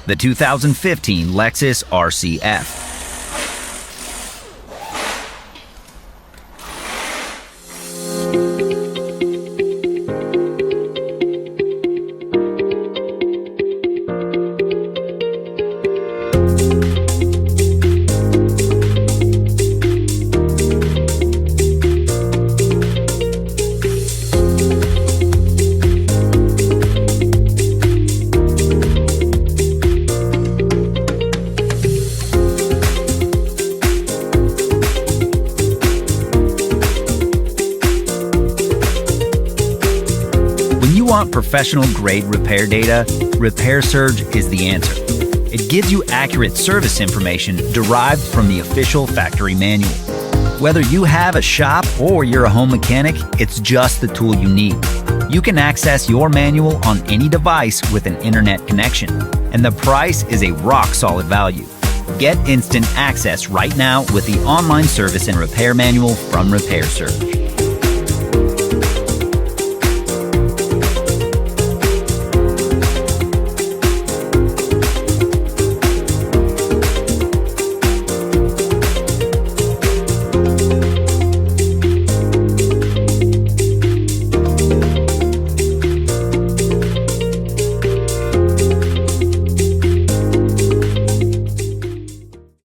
the 2015 Lexus RC F. When you want professional-grade repair data, RepairSurge is the answer. It gives you accurate service information derived from the official factory manual. Whether you have a shop or you're a home mechanic, it's just the tool you need. You can access your manual on any device with an internet connection, and the price is a rock-solid value. Get instant access right now with the online service and repair manual from RepairSurge.